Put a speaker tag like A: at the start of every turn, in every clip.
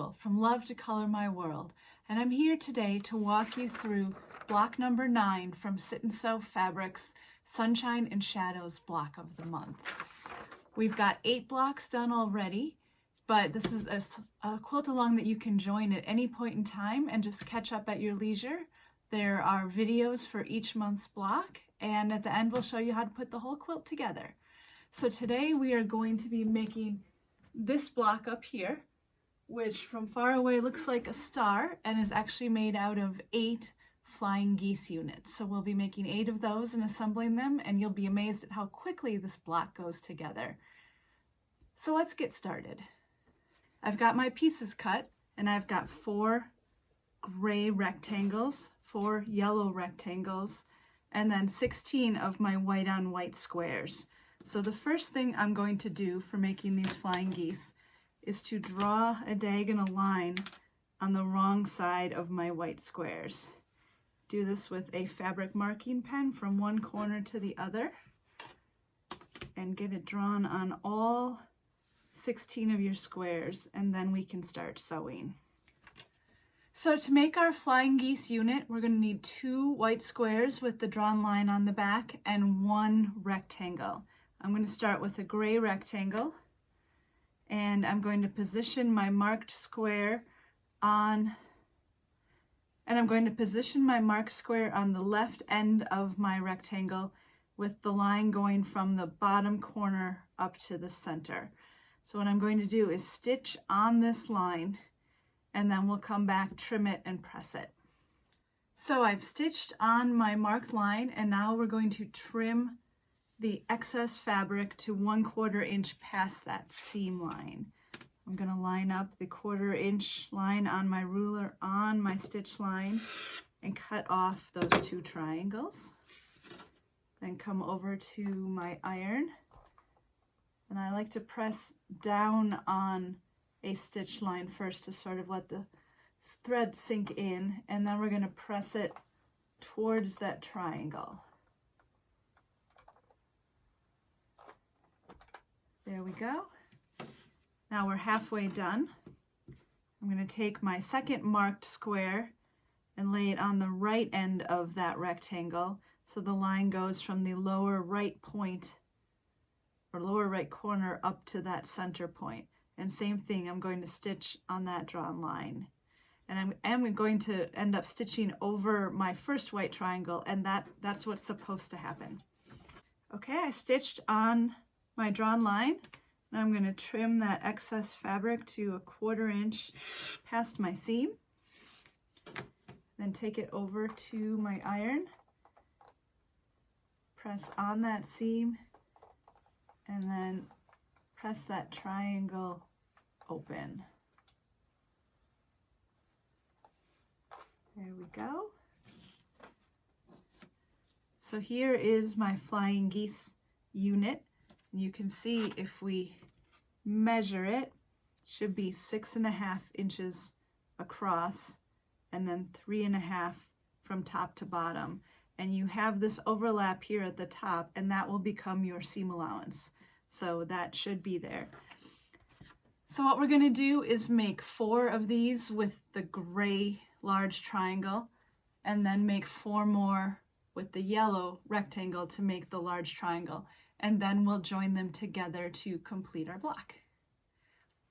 A: Printable from Love to Color My World, and I'm here today to walk you through block number 9 from Sit and Sew Fabrics Sunshine and Shadows block of the month. We've got 8 blocks done already, but this is a quilt along that you can join at any point in time and just catch up at your leisure. There are videos for each month's block, and at the end we'll show you how to put the whole quilt together. So today we are going to be making this block up here, which from far away looks like a star and is actually made out of 8 flying geese units. So we'll be making 8 of those and assembling them, and you'll be amazed at how quickly this block goes together. So let's get started. I've got my pieces cut, and I've got 4 gray rectangles, 4 yellow rectangles, and then 16 of my white on white squares. So the first thing I'm going to do for making these flying geese is to draw a diagonal line on the wrong side of my white squares. Do this with a fabric marking pen from one corner to the other and get it drawn on all 16 of your squares, and then we can start sewing. So to make our flying geese unit, we're going to need 2 white squares with the drawn line on the back and 1 rectangle. I'm going to start with a gray rectangle, and I'm going to position my marked square on the left end of my rectangle, with the line going from the bottom corner up to the center. So what I'm going to do is stitch on this line, and then we'll come back, trim it, and press it. So I've stitched on my marked line, and now we're going to trim the excess fabric to 1/4 inch past that seam line. I'm going to line up the 1/4 inch line on my ruler on my stitch line and cut off those 2 triangles. Then come over to my iron, and I like to press down on a stitch line first to sort of let the thread sink in, and then we're going to press it towards that triangle. There we go. Now we're halfway done. I'm going to take my second marked square and lay it on the right end of that rectangle, so the line goes from the lower right point or lower right corner up to that center point. And same thing, I'm going to stitch on that drawn line. And I'm going to end up stitching over my first white triangle, and that's what's supposed to happen. Okay, I stitched on my drawn line. Now I'm going to trim that excess fabric to 1/4 inch past my seam. Then take it over to my iron, press on that seam, and then press that triangle open. There we go. So here is my flying geese unit. You can see if we measure it, should be 6.5 inches across and then 3.5 from top to bottom. And you have this overlap here at the top, and that will become your seam allowance. So that should be there. So what we're going to do is make 4 of these with the gray large triangle, and then make 4 more with the yellow rectangle to make the large triangle. And then we'll join them together to complete our block.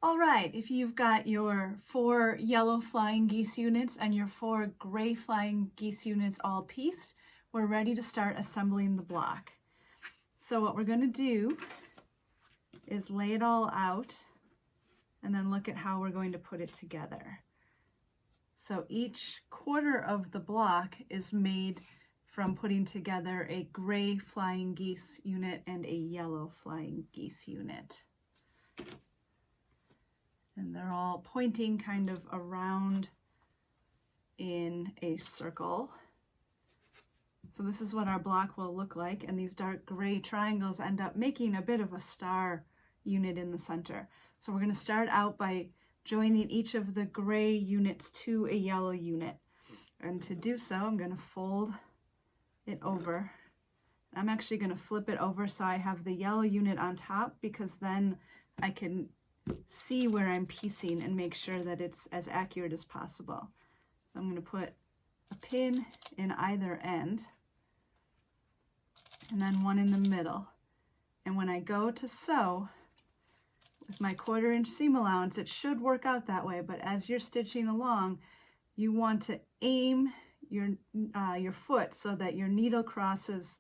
A: All right, if you've got your 4 yellow flying geese units and your 4 gray flying geese units all pieced, we're ready to start assembling the block. So what we're going to do is lay it all out and then look at how we're going to put it together. So each 1/4 of the block is made from putting together a gray flying geese unit and a yellow flying geese unit. And they're all pointing kind of around in a circle. So this is what our block will look like, and these dark gray triangles end up making a bit of a star unit in the center. So we're going to start out by joining each of the gray units to a yellow unit. And to do so, I'm going to fold it over. I'm actually going to flip it over so I have the yellow unit on top, because then I can see where I'm piecing and make sure that it's as accurate as possible. So I'm going to put a pin in either end and then one in the middle. And when I go to sew with my 1/4 inch seam allowance, it should work out that way, but as you're stitching along, you want to aim your foot so that your needle crosses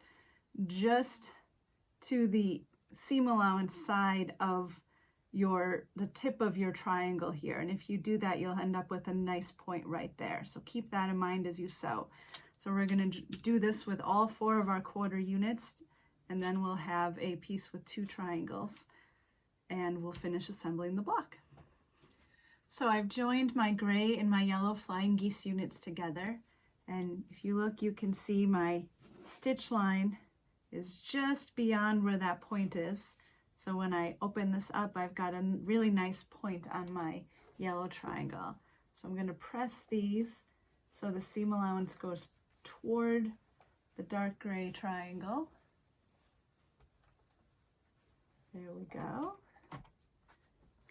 A: just to the seam allowance side of the tip of your triangle here. And if you do that, you'll end up with a nice point right there. So keep that in mind as you sew. So we're going to do this with all 4 of our 1/4 units, and then we'll have a piece with 2 triangles, and we'll finish assembling the block. So I've joined my gray and my yellow flying geese units together, and if you look, you can see my stitch line is just beyond where that point is. So when I open this up, I've got a really nice point on my yellow triangle. So I'm going to press these so the seam allowance goes toward the dark gray triangle. There we go.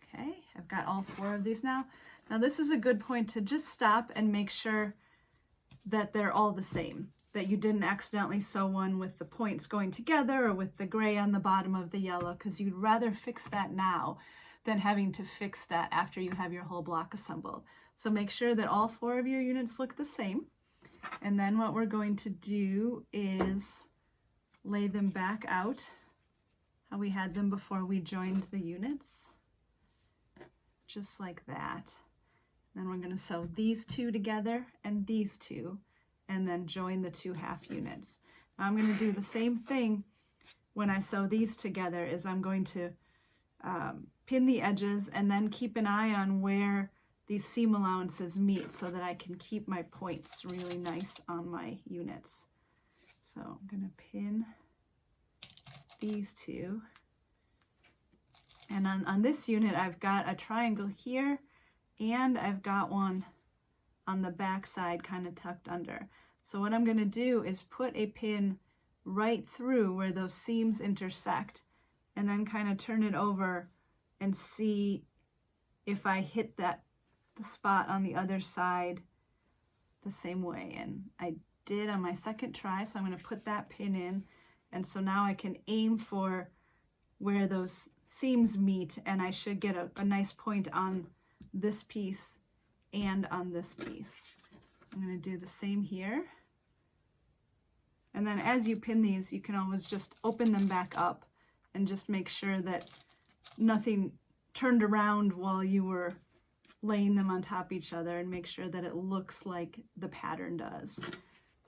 A: Okay, I've got all 4 of these now. Now this is a good point to just stop and make sure that they're all the same, that you didn't accidentally sew one with the points going together or with the gray on the bottom of the yellow, because you'd rather fix that now than having to fix that after you have your whole block assembled. So make sure that all 4 of your units look the same. And then what we're going to do is lay them back out how we had them before we joined the units. Just like that. Then we're going to sew these 2 together and these 2, and then join the 2 half units. Now I'm going to do the same thing when I sew these together. Is I'm going to pin the edges and then keep an eye on where these seam allowances meet so that I can keep my points really nice on my units. So I'm going to pin these 2. And on this unit, I've got a triangle here, and I've got one on the back side kind of tucked under. So what I'm going to do is put a pin right through where those seams intersect, and then kind of turn it over and see if I hit the spot on the other side the same way. And I did on my second try, so I'm going to put that pin in, and so now I can aim for where those seams meet, and I should get a nice point on this piece and on this piece. I'm going to do the same here. And then as you pin these, you can always just open them back up and just make sure that nothing turned around while you were laying them on top of each other, and make sure that it looks like the pattern does.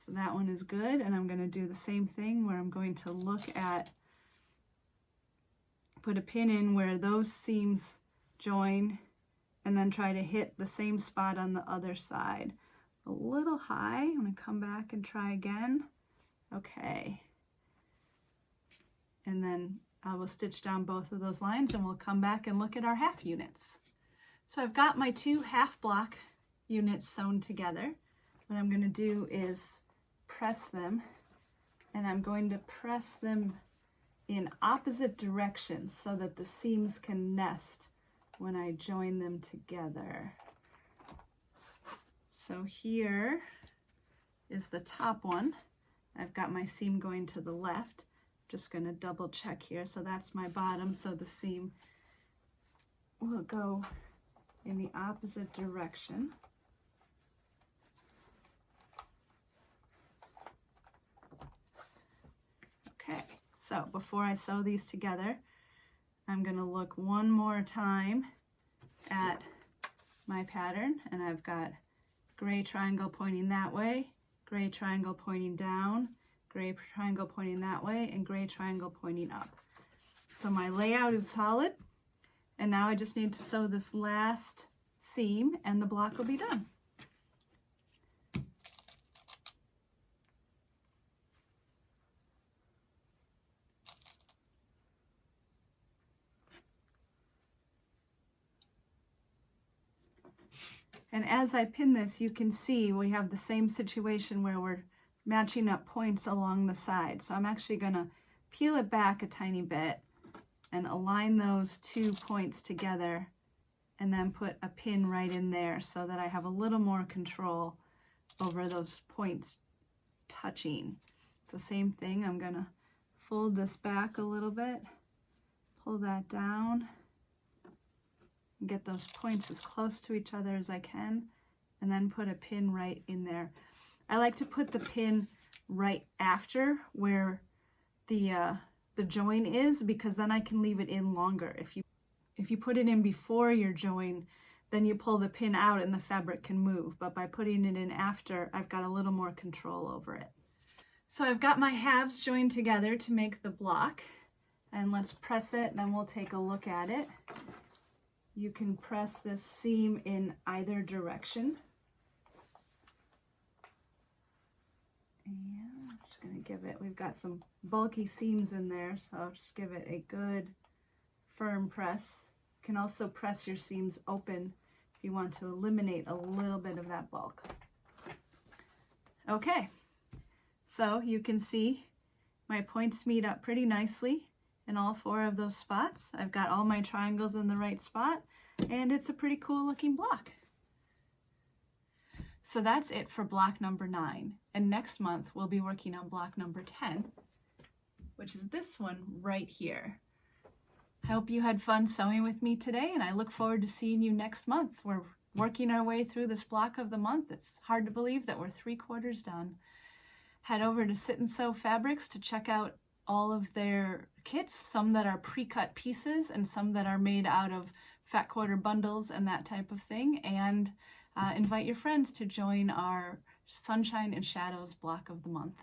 A: So that one is good, and I'm going to do the same thing where I'm going to look at, put a pin in where those seams join, and then try to hit the same spot on the other side. A little high. I'm going to come back and try again. Okay. And then I will stitch down both of those lines, and we'll come back and look at our half units. So I've got my 2 half block units sewn together. What I'm going to do is press them, and I'm going to press them in opposite directions so that the seams can nest when I join them together. So here is the top one. I've got my seam going to the left. Just going to double check here. So that's my bottom, so the seam will go in the opposite direction. Okay, so before I sew these together, I'm going to look one more time at my pattern, and I've got gray triangle pointing that way, gray triangle pointing down, gray triangle pointing that way, and gray triangle pointing up. So my layout is solid, and now I just need to sew this last seam and the block will be done. And as I pin this, you can see we have the same situation where we're matching up points along the side. So I'm actually going to peel it back a tiny bit and align those 2 points together and then put a pin right in there so that I have a little more control over those points touching. So same thing, I'm gonna fold this back a little bit, pull that down, and get those points as close to each other as I can, and then put a pin right in there. I like to put the pin right after where the join is, because then I can leave it in longer. If you put it in before your join, then you pull the pin out and the fabric can move. But by putting it in after, I've got a little more control over it. So I've got my halves joined together to make the block, and let's press it, and then we'll take a look at it. You can press this seam in either direction. And I'm just going to give it, we've got some bulky seams in there, so I'll just give it a good firm press. You can also press your seams open if you want to eliminate a little bit of that bulk. Okay, so you can see my points meet up pretty nicely in all 4 of those spots. I've got all my triangles in the right spot, and it's a pretty cool looking block. So that's it for block number 9, and next month we'll be working on block number 10, which is this one right here. I hope you had fun sewing with me today, and I look forward to seeing you next month. We're working our way through this block of the month. It's hard to believe that we're 3/4 done. Head over to Sit and Sew Fabrics to check out all of their kits, some that are pre-cut pieces and some that are made out of fat quarter bundles and that type of thing, and invite your friends to join our Sunshine and Shadows block of the month.